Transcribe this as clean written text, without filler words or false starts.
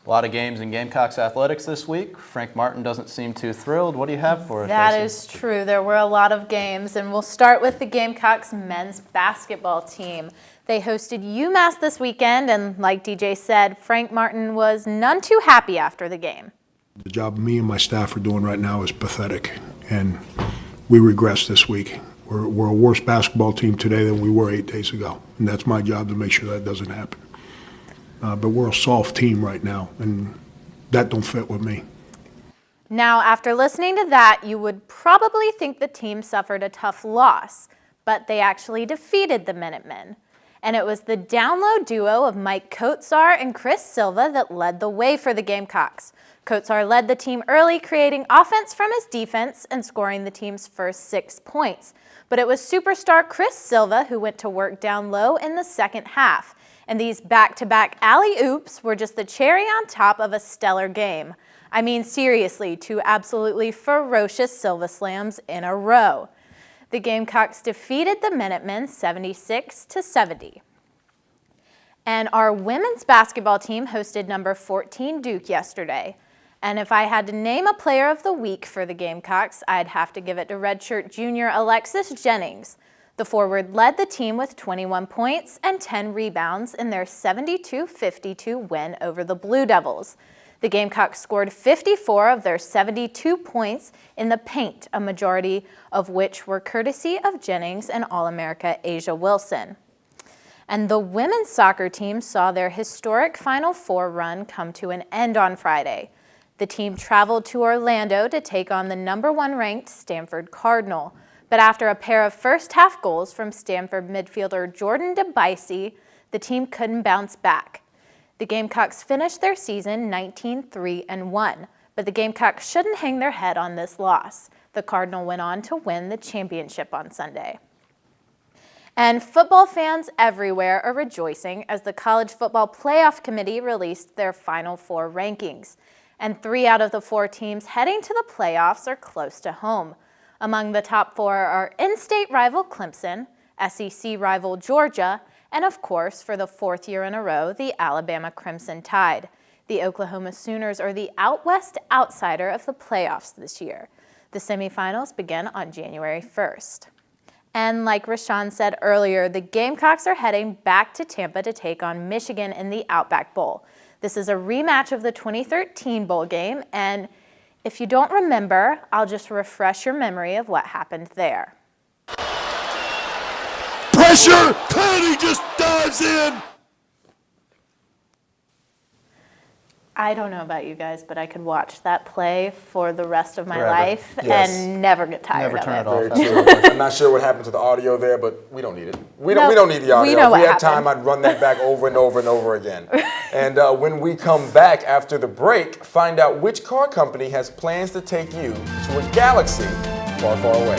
A lot of games in Gamecocks athletics this week. Frank Martin doesn't seem too thrilled. What do you have for us, That Stacey? is true. There were a lot of games, and we'll start with the Gamecocks men's basketball team. They hosted UMass this weekend, and like DJ said, Frank Martin was none too happy after the game. The job me and my staff are doing right now is pathetic, and we regressed this week. We're a worse basketball team today than we were 8 days ago, and that's my job to make sure that doesn't happen. But we're a soft team right now, and that don't fit with me. Now, after listening to that, you would probably think the team suffered a tough loss, but they actually defeated the Minutemen. And it was the down-low duo of Mike Kotsar and Chris Silva that led the way for the Gamecocks. Kotsar led the team early, creating offense from his defense and scoring the team's first 6 points. But it was superstar Chris Silva who went to work down low in the second half. And these back-to-back alley-oops were just the cherry on top of a stellar game. I mean, seriously, 2 absolutely ferocious Silva slams in a row. The Gamecocks defeated the Minutemen 76-70. And our women's basketball team hosted number 14 Duke yesterday. And if I had to name a player of the week for the Gamecocks, I'd have to give it to redshirt junior Alexis Jennings. The forward led the team with 21 points and 10 rebounds in their 72-52 win over the Blue Devils. The Gamecocks scored 54 of their 72 points in the paint, a majority of which were courtesy of Jennings and All-America Asia Wilson. And the women's soccer team saw their historic Final Four run come to an end on Friday. The team traveled to Orlando to take on the number 1 ranked Stanford Cardinal. But after a pair of first-half goals from Stanford midfielder Jordan DeBiase, the team couldn't bounce back. The Gamecocks finished their season 19-3-1, but the Gamecocks shouldn't hang their head on this loss. The Cardinal went on to win the championship on Sunday. And football fans everywhere are rejoicing as the College Football Playoff Committee released their Final Four rankings. And 3 out of the 4 teams heading to the playoffs are close to home. Among the top 4 are in-state rival Clemson, SEC rival Georgia, and of course, for the 4th year in a row, the Alabama Crimson Tide. The Oklahoma Sooners are the out west outsider of the playoffs this year. The semifinals begin on January 1st. And like Rashawn said earlier, the Gamecocks are heading back to Tampa to take on Michigan in the Outback Bowl. This is a rematch of the 2013 bowl game, and if you don't remember, I'll just refresh your memory of what happened there. Pressure! Penny just dives in! I don't know about you guys, but I could watch that play for the rest of my Forever. life Yes. and never get tired Never of turn it. it off. Very true. I'm not sure what happened to the audio there, but we don't need it. We No, don't need the audio. we know If what we had time, happened. I'd run that back over and over and over again. And when we come back after the break, find out which car company has plans to take you to a galaxy far, far away.